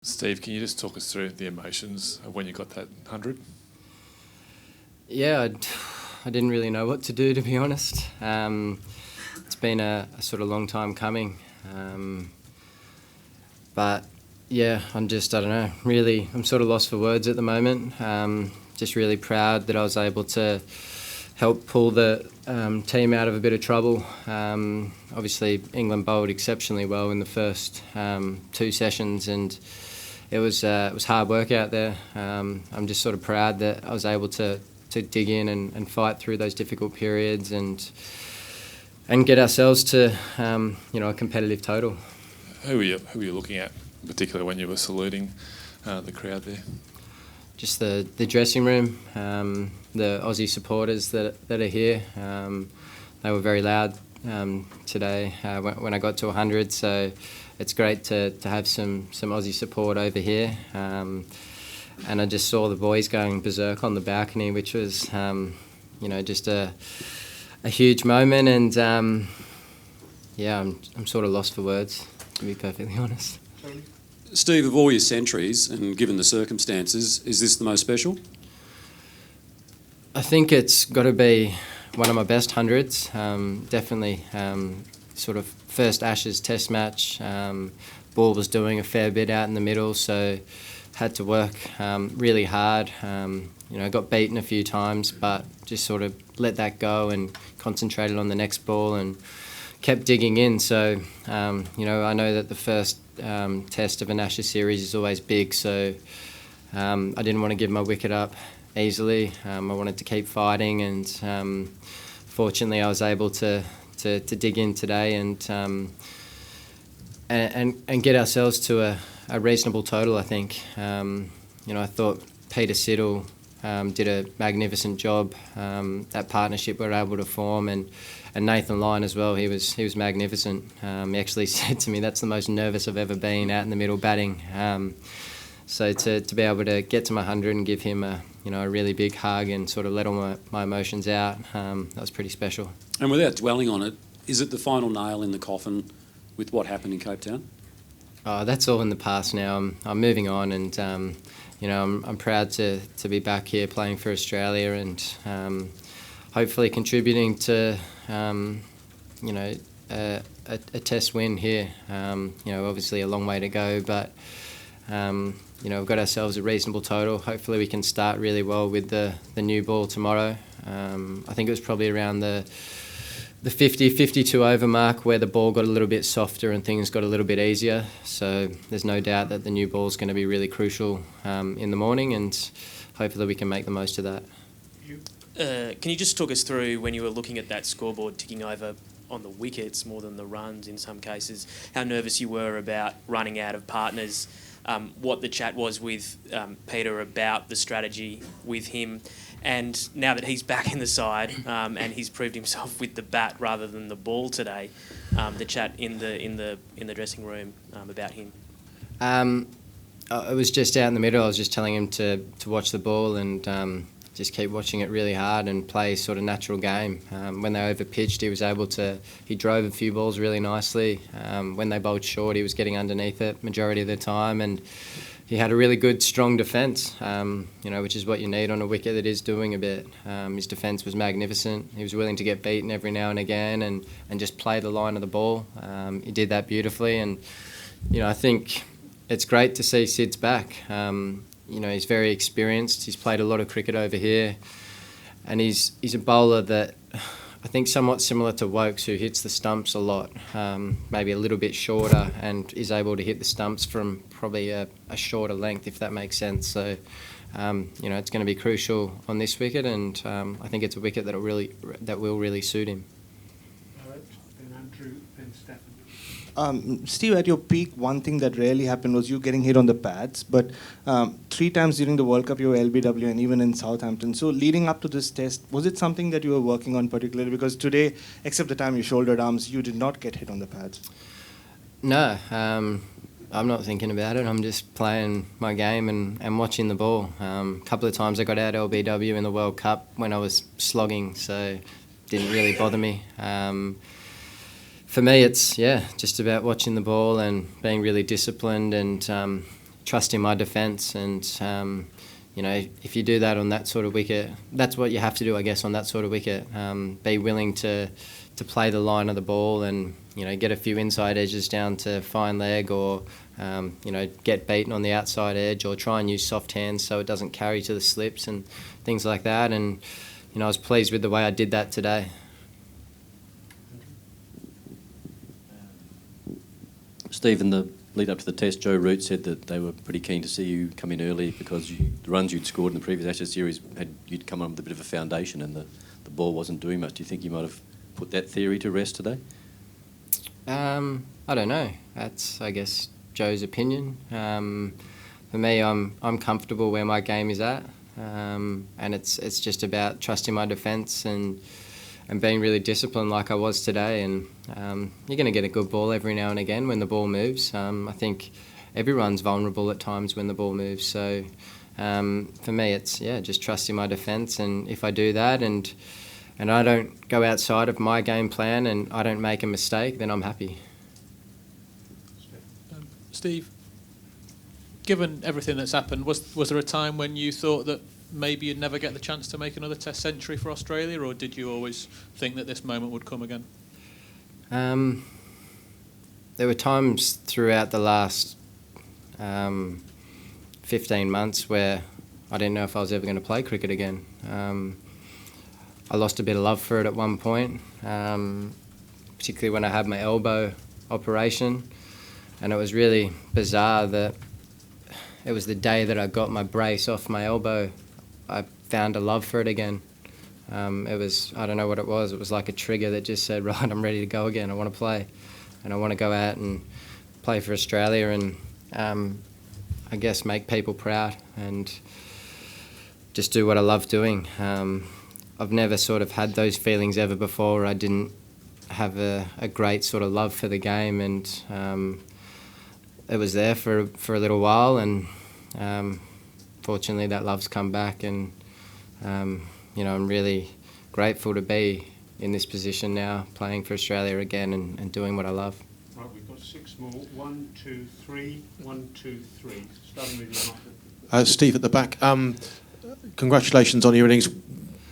Steve, can you just talk us through the emotions of when you got that 100? Yeah, I didn't really know what to do, to be honest. It's been a sort of long time coming. But yeah, I don't know, really, I'm sort of lost for words at the moment. Just really proud that I was able to help pull the team out of a bit of trouble. Obviously, England bowled exceptionally well in the first 2 sessions, and it was hard work out there. I'm just sort of proud that I was able to dig in and fight through those difficult periods and get ourselves to a competitive total. Who were you looking at, particularly when you were saluting the crowd there? Just the dressing room, the Aussie supporters that are here. They were very loud today when I got to 100, so it's great to have some Aussie support over here. And I just saw the boys going berserk on the balcony, which was just a huge moment. And I'm sort of lost for words, to be perfectly honest. Steve, of all your centuries, and given the circumstances, is this the most special? I think it's got to be one of my best hundreds. Definitely sort of first Ashes test match. Ball was doing a fair bit out in the middle, so had to work really hard. Got beaten a few times, but just sort of let that go and concentrated on the next ball and kept digging in. So, I know that the first test of an Ashes series is always big, so I didn't want to give my wicket up easily. I wanted to keep fighting, and fortunately I was able to dig in today and get ourselves to a reasonable total, I think. I thought Peter Siddle did a magnificent job. That partnership we were able to form, and Nathan Lyon as well. He was magnificent. He actually said to me, "That's the most nervous I've ever been out in the middle batting." So to be able to get to my 100 and give him a really big hug and sort of let all my emotions out, that was pretty special. And without dwelling on it, is it the final nail in the coffin with what happened in Cape Town? Oh, that's all in the past now. I'm moving on, and I'm proud to be back here playing for Australia and hopefully contributing to a test win here. Obviously a long way to go, but we've got ourselves a reasonable total. Hopefully we can start really well with the new ball tomorrow. I think it was probably around the 50-52 over mark where the ball got a little bit softer and things got a little bit easier. So there's no doubt that the new ball is going to be really crucial in the morning, and hopefully we can make the most of that. Can you just talk us through when you were looking at that scoreboard ticking over on the wickets more than the runs in some cases, how nervous you were about running out of partners, what the chat was with Peter about the strategy with him, and now that he's back in the side and he's proved himself with the bat rather than the ball today, the chat in the dressing room about him. I was just out in the middle. I was just telling him to watch the ball and just keep watching it really hard and play sort of natural game. When they over-pitched, he drove a few balls really nicely. When they bowled short, he was getting underneath it majority of the time, and he had a really good, strong defence, which is what you need on a wicket that is doing a bit. His defence was magnificent. He was willing to get beaten every now and again and just play the line of the ball. He did that beautifully, and I think it's great to see Sid's back. He's very experienced. He's played a lot of cricket over here, and he's a bowler that I think somewhat similar to Wokes, who hits the stumps a lot, maybe a little bit shorter, and is able to hit the stumps from probably a shorter length, if that makes sense. So, it's going to be crucial on this wicket, and I think it's a wicket that will really suit him. All right, then Andrew, then Stefan. Steve, at your peak, one thing that rarely happened was you getting hit on the pads, but 3 times during the World Cup you were LBW and even in Southampton. So leading up to this test, was it something that you were working on particularly? Because today, except the time you shouldered arms, you did not get hit on the pads. No, I'm not thinking about it. I'm just playing my game and watching the ball. A couple of times I got out LBW in the World Cup when I was slogging, so it didn't really bother me. For me, it's just about watching the ball and being really disciplined and trusting my defence, and if you do that on that sort of wicket, that's what you have to do, I guess, on that sort of wicket. Be willing to play the line of the ball and get a few inside edges down to fine leg, or get beaten on the outside edge, or try and use soft hands so it doesn't carry to the slips and things like that. And I was pleased with the way I did that today. Steve, in the lead up to the test, Joe Root said that they were pretty keen to see you come in early because the runs you'd scored in the previous Ashes series you'd come on with a bit of a foundation and the ball wasn't doing much. Do you think you might have put that theory to rest today? I don't know. That's, I guess, Joe's opinion. For me, I'm comfortable where my game is at, and it's just about trusting my defence and being really disciplined like I was today. And you're going to get a good ball every now and again when the ball moves. I think everyone's vulnerable at times when the ball moves. So for me, it's just trusting my defence, and if I do that and I don't go outside of my game plan and I don't make a mistake, then I'm happy. Steve, given everything that's happened, was there a time when you thought that maybe you'd never get the chance to make another Test century for Australia, or did you always think that this moment would come again? There were times throughout the last 15 months where I didn't know if I was ever going to play cricket again. I lost a bit of love for it at one point, particularly when I had my elbow operation, and it was really bizarre that it was the day that I got my brace off my elbow, I found a love for it again. It was, I don't know what it was like a trigger that just said, right, I'm ready to go again, I want to play, and I want to go out and play for Australia and I guess make people proud and just do what I love doing. I've never sort of had those feelings ever before. I didn't have a great sort of love for the game, and it was there for a little while, and fortunately that love's come back, and I'm really grateful to be in this position now, playing for Australia again and doing what I love. Right, we've got 6 more. 1, 2, 3. 1, 2, 3. Starting with you, Steve at the back. Congratulations on your innings.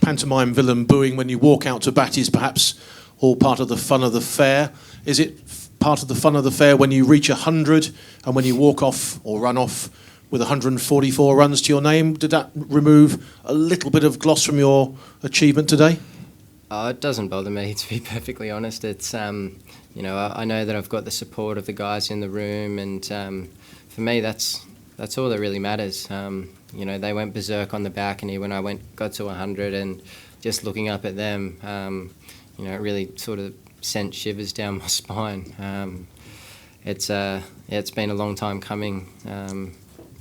Pantomime villain booing when you walk out to bat is perhaps all part of the fun of the fair. Is it part of the fun of the fair when you reach 100 and when you walk off or run off with 144 runs to your name? Did that remove a little bit of gloss from your achievement today? It doesn't bother me, to be perfectly honest. It's I know that I've got the support of the guys in the room, and for me that's all that really matters. They went berserk on the balcony when I got to 100, and just looking up at them, it really sort of sent shivers down my spine. It's been a long time coming,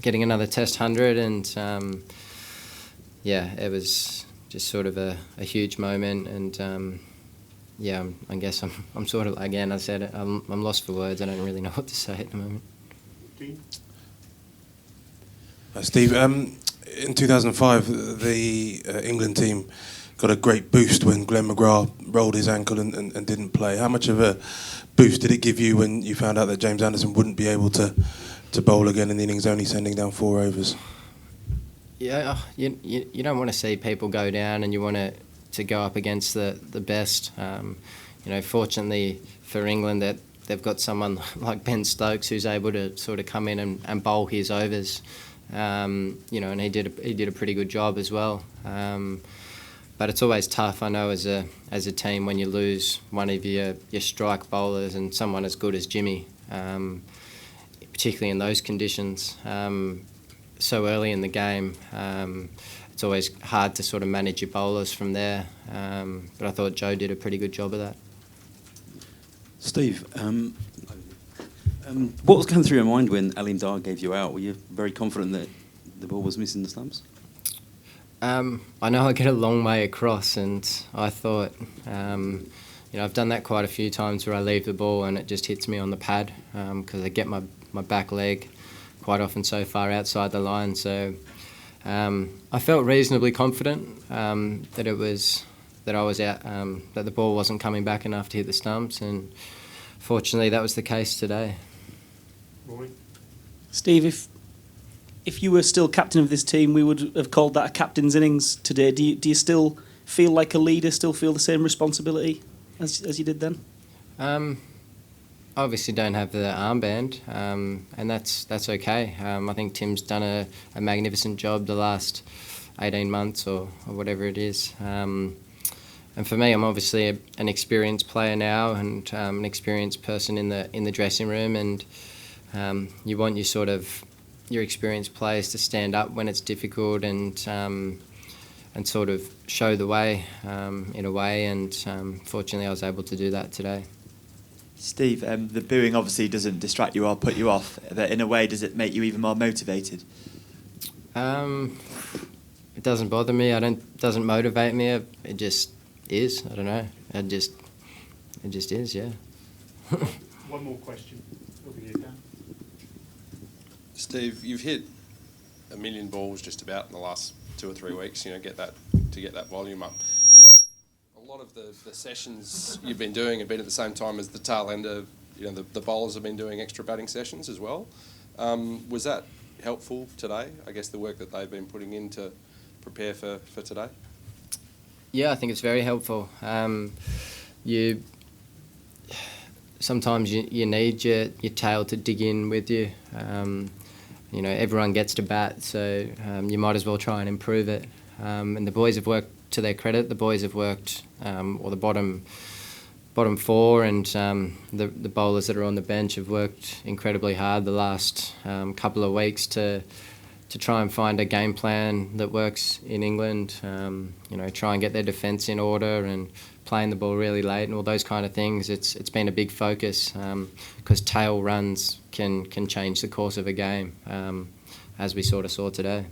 getting another Test 100, and it was just sort of a huge moment, and I guess I'm sort of, again, I said it, I'm lost for words. I don't really know what to say at the moment. Dean? Steve, in 2005, the England team got a great boost when Glenn McGrath rolled his ankle and didn't play. How much of a boost did it give you when you found out that James Anderson wouldn't be able to bowl again in the innings, only sending down 4 overs? Yeah, you don't want to see people go down, and you want to go up against the best. Fortunately for England, that they've got someone like Ben Stokes who's able to sort of come in and bowl his overs. And he did a pretty good job as well. But it's always tough, I know, as a team when you lose one of your strike bowlers and someone as good as Jimmy, particularly in those conditions. So early in the game, it's always hard to sort of manage your bowlers from there. But I thought Joe did a pretty good job of that. Steve, what was going through your mind when Alim Dar gave you out? Were you very confident that the ball was missing the stumps? I know I get a long way across, and I thought, I've done that quite a few times where I leave the ball and it just hits me on the pad, because I get my back leg quite often so far outside the line. So I felt reasonably confident that I was out, that the ball wasn't coming back enough to hit the stumps, and fortunately that was the case today. Rory? Steve, if you were still captain of this team, we would have called that a captain's innings today. Do you still feel like a leader? Still feel the same responsibility as you did then? Obviously don't have the armband, and that's okay. I think Tim's done a magnificent job the last 18 months or whatever it is. And for me, I'm obviously an experienced player now and an experienced person in the dressing room, and you want your experienced players to stand up when it's difficult and sort of show the way in a way. And fortunately, I was able to do that today. Steve, the booing obviously doesn't distract you or put you off, but in a way, does it make you even more motivated? It doesn't bother me. It doesn't motivate me. It just is. I don't know. It just is. Yeah. One more question. Over here, Dan. Steve, you've hit 1 million balls just about in the last 2 or 3 weeks. Get that volume up. A lot of the sessions you've been doing have been at the same time as the tail end of, the bowlers have been doing extra batting sessions as well. Was that helpful today? I guess the work that they've been putting in to prepare for today? Yeah, I think it's very helpful. Sometimes you need your tail to dig in with you. Everyone gets to bat, so you might as well try and improve it. And the boys have worked, to their credit, the boys have worked, or the bottom 4 and the bowlers that are on the bench have worked incredibly hard the last couple of weeks to try and find a game plan that works in England. Try and get their defence in order and playing the ball really late and all those kind of things. It's been a big focus because tail runs can change the course of a game, as we sort of saw today.